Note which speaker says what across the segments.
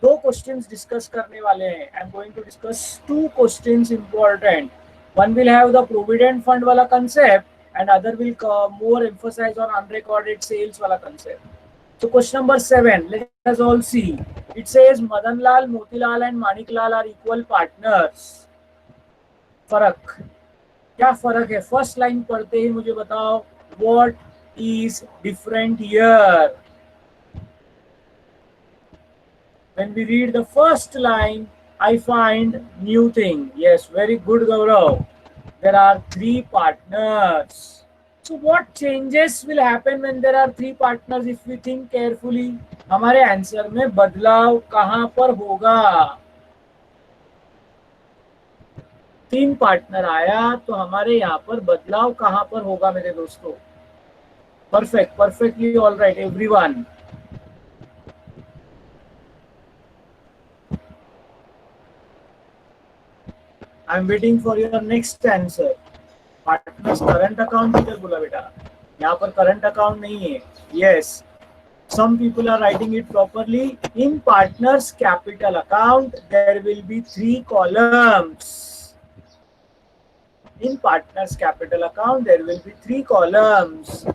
Speaker 1: दो questions discuss करने वाले हैं. I am going to discuss two questions important. One will have the provident fund वाला concept and other will more emphasize on unrecorded sales wala concept. So question number 7, let us all see. It says Madan Lal, Motilal and Manik Lal are equal partners. फर्क क्या फर्क है? First line पढ़ते ही मुझे बताओ, what is different here? When we read the first line, I find new thing. Yes, very good, Gaurav. There are three partners. So what changes will happen when there are three partners if we think carefully? हमारे answer में बदलाव कहां पर होगा? तीन partner आया तो हमारे यहाँ पर बदलाव कहां पर होगा मेरे दोस्तों? Perfect, perfectly all right everyone. I am waiting for your next answer. Partners current account किधर बोला बेटा? यहाँ पर करंट अकाउंट नहीं है. Yes, some people are writing it properly. In partners capital account there will be three columns. In partners capital account there will be three columns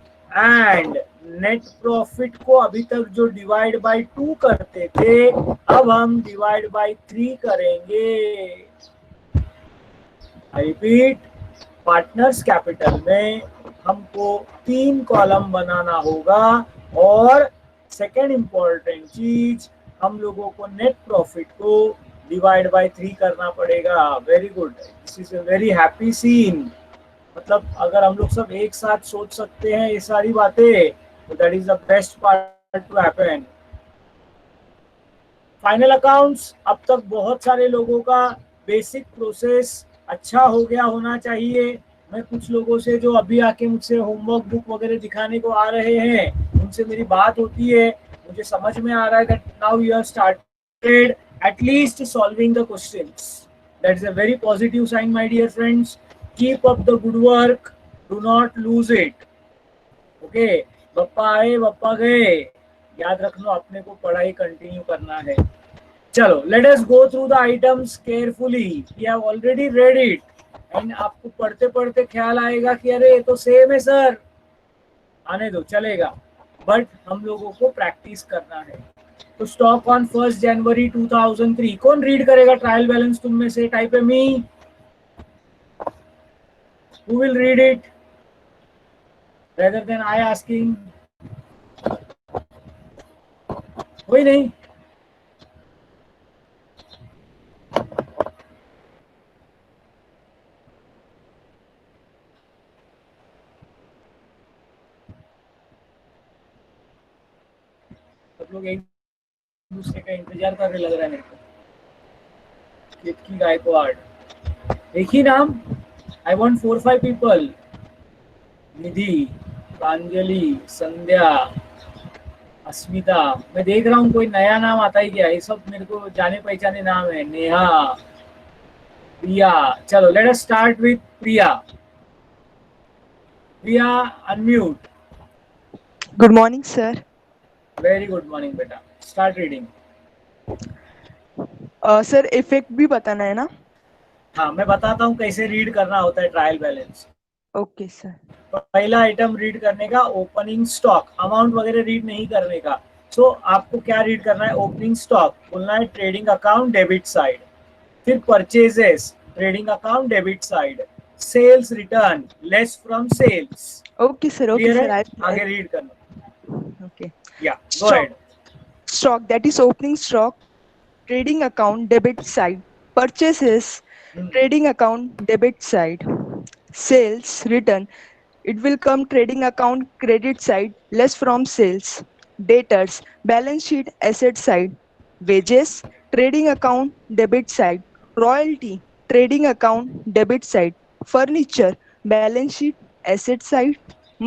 Speaker 1: and net profit को अभी तक जो डिवाइड बाय 2 करते थे, अब हम डिवाइड बाय 3 करेंगे. I repeat, partners capital में हमको 3 कॉलम बनाना होगा और सेकेंड इंपॉर्टेंट चीज, हम लोगों को नेट प्रॉफिट को डिवाइड बाय 3 करना पड़ेगा. Very good, this is a very happy scene. मतलब अगर हम लोग सब एक साथ सोच सकते हैं ये सारी बातें, तो that is the best part two happen. Final accounts, अब तक बहुत सारे लोगों का बेसिक प्रोसेस अच्छा हो गया होना चाहिए. मैं कुछ लोगों से जो अभी आके मुझसे होमवर्क बुक वगैरह दिखाने को आ रहे हैं, उनसे मेरी बात होती है, मुझे समझ में आ रहा है that now you have started at least solving the questions. That is a very positive sign, my dear friends. Keep up the good work. Do not lose it. Okay? Bappa आए बप्पा गए, याद रखना अपने को पढ़ाई कंटिन्यू करना है. चलो, let us go through the items carefully. We have already read it. And आपको पढ़ते पढ़ते ख्याल आएगा कि अरे ये तो सेम है सर. आने दो, चलेगा, बट हम लोगों को प्रैक्टिस करना है. तो स्टॉक ऑन 1 जनवरी 2003, कौन रीड करेगा ट्रायल बैलेंस तुम में से? टाइप है me. Who will read it rather than I asking? कोई नहीं. सब लोग एक दूसरे का इंतजार करने लग रहा है मेरे को. केतकी गायकवाड़, एक ही नाम. I want 4-5 people. Nidhi, Pranjali, Sandhya, Asmita. मैं देख रहा हूँ कोई नया नाम आता ही गया. ये सब मेरे को जाने पहचाने नाम है. नेहा, प्रिया. चलो, let us start with Priya. Priya, unmute.
Speaker 2: Good morning sir.
Speaker 1: Very good morning बेटा. Start reading.
Speaker 2: सर इफेक्ट भी बताना है ना?
Speaker 1: हाँ, मैं बताता हूँ कैसे रीड करना होता है ट्रायल बैलेंस.
Speaker 2: Okay sir.
Speaker 1: पहला आइटम रीड करने का ओपनिंग स्टॉक. अमाउंट वगैरह रीड नहीं करने का. सो आपको क्या रीड करना है? ओपनिंग स्टॉक बोलना है, ट्रेडिंग अकाउंट डेबिट साइड. फिर purchases, trading account debit side. Sales return less from sales.
Speaker 2: Okay sir. Okay sir.
Speaker 1: आगे रीड करना.
Speaker 2: ओके.
Speaker 1: या go ahead.
Speaker 2: Stock that is opening stock, trading account debit side. Purchases, trading account debit side. Sales return, it will come trading account credit side less from sales. Debtors, balance sheet asset side. Wages, trading account debit side. Royalty, trading account debit side. Furniture, balance sheet asset side.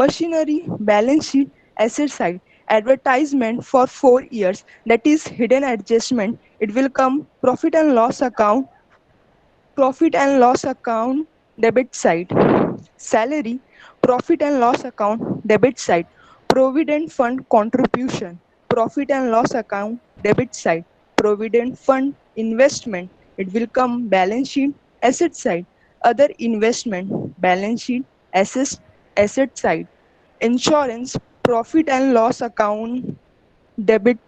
Speaker 2: Machinery, balance sheet asset side. Advertisement for 4 years, that is hidden adjustment, it will come profit and loss account debit side. Salary, profit and loss account debit side. Provident fund contribution, profit and loss account debit side. provident fund investment, it will come balance sheet asset side. Other investment balance sheet asset side. Insurance profit and loss account debit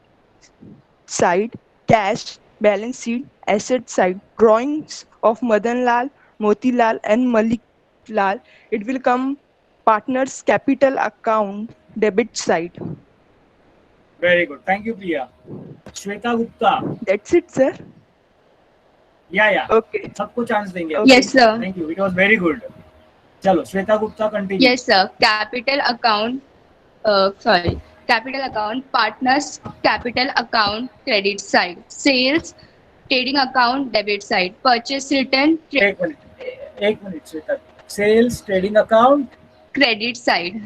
Speaker 2: side. Cash balance sheet asset side. Drawings of Madan Lal, Motilal and Malik Lal, it will come partners capital account debit side.
Speaker 1: Very good, thank you Priya. Shweta Gupta.
Speaker 2: That's it, sir.
Speaker 1: या
Speaker 2: Okay.
Speaker 1: सबको chance देंगे.
Speaker 2: Okay.
Speaker 3: Yes, sir.
Speaker 1: Thank you, it was very good. चलो Shweta Gupta continue.
Speaker 3: Yes, sir. Capital account, capital account, partners, capital account, credit side, sales, trading account, debit side, purchase return,
Speaker 1: एक minute Shweta. Sales, trading account,
Speaker 3: credit side,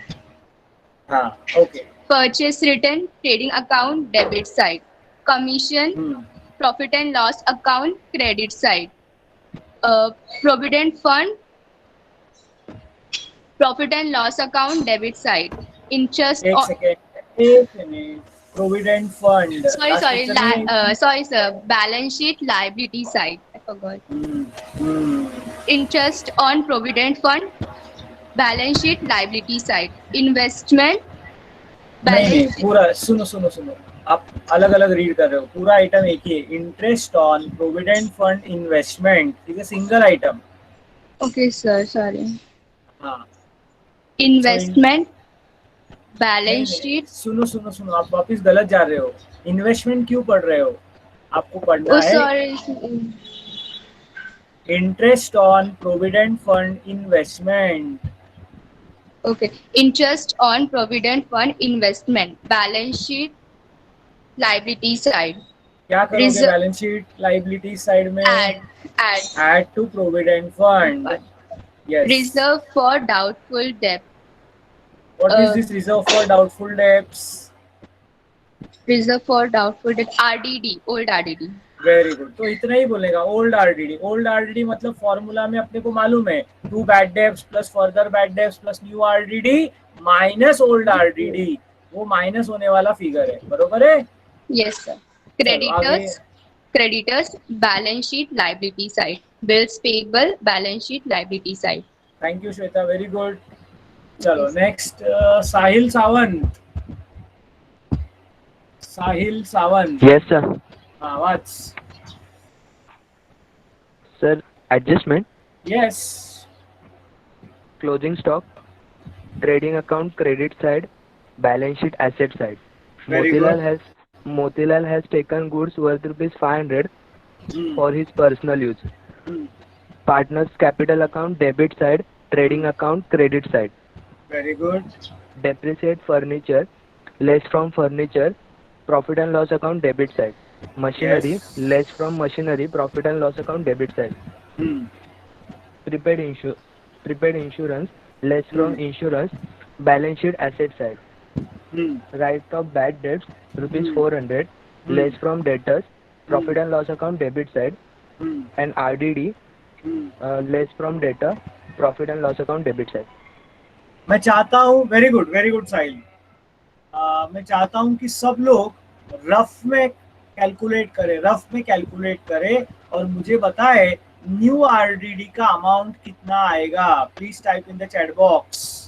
Speaker 1: हाँ okay.
Speaker 3: purchase return, trading account, debit side, commission, profit and loss account, credit side, provident fund, profit and loss account, debit side, interest.
Speaker 1: एक second, एक minute. Provident fund.
Speaker 3: Sorry, sir. Balance sheet, liability side. I forgot. Interest on provident fund, balance sheet, liability side. Investment,
Speaker 1: नहीं
Speaker 3: balance sheet.
Speaker 1: पूरा सुनो, आप अलग अलग read कर रहे हो. पूरा आइटम एक ही है. Interest on provident fund investment is a single item.
Speaker 3: Okay, sir. Sorry.
Speaker 1: हाँ.
Speaker 3: Investment, balance sheet.
Speaker 1: सुनो, आप वापस गलत जा रहे हो. इन्वेस्टमेंट क्यों पढ़ रहे हो? आपको पढ़ना
Speaker 3: Oh,
Speaker 1: है
Speaker 3: sorry.
Speaker 1: Interest on provident fund investment.
Speaker 3: Okay. Interest on provident fund investment, balance sheet, liability side.
Speaker 1: क्या करोगे
Speaker 3: Reserve-
Speaker 1: balance sheet liability side में?
Speaker 3: Add.
Speaker 1: Add to provident fund. Yes.
Speaker 3: Reserve for doubtful debt.
Speaker 1: What is this reserve for doubtful debts?
Speaker 3: Reserve for doubtful debt. RDD. Old RDD.
Speaker 1: Very good. तो इतना ही बोलेगा. Old RDD. Old RDD मतलब formula में अपने को मालूम है, to bad debts plus further bad debts plus new RDD minus old RDD. वो माइनस होने वाला फिगर है. बरोबर है?
Speaker 3: Yes, sir. Creditors, balance sheet, liability side. Bills payable, balance sheet, liability side.
Speaker 1: Thank you Shweta, very good. चलो next साहिल Sawant.
Speaker 4: Yes, sir.
Speaker 1: हाँ what's.
Speaker 4: Sir, adjustment,
Speaker 1: yes.
Speaker 4: closing stock, trading account credit side, balance sheet asset side.
Speaker 1: Very good.
Speaker 4: Motilal has taken goods worth ₹500 for his personal use. Partners capital account debit side, trading account credit side.
Speaker 1: Very good.
Speaker 4: Depreciate furniture, less from furniture, profit and loss account debit side. Machinery,
Speaker 1: Yes.
Speaker 4: less from machinery, profit and loss account debit side. Prepaid insurance, less from insurance, balance sheet asset side. Write off bad debts, ₹400, less from debtors, profit and loss account debit side. And RDD, less from debtor, profit and loss account debit side.
Speaker 1: मैं चाहता हूँ, very good साहिल. मैं चाहता हूँ कि सब लोग rough में कैलकुलेट करें और मुझे बताए न्यू आरडीडी का अमाउंट कितना आएगा. Please type in the chat box.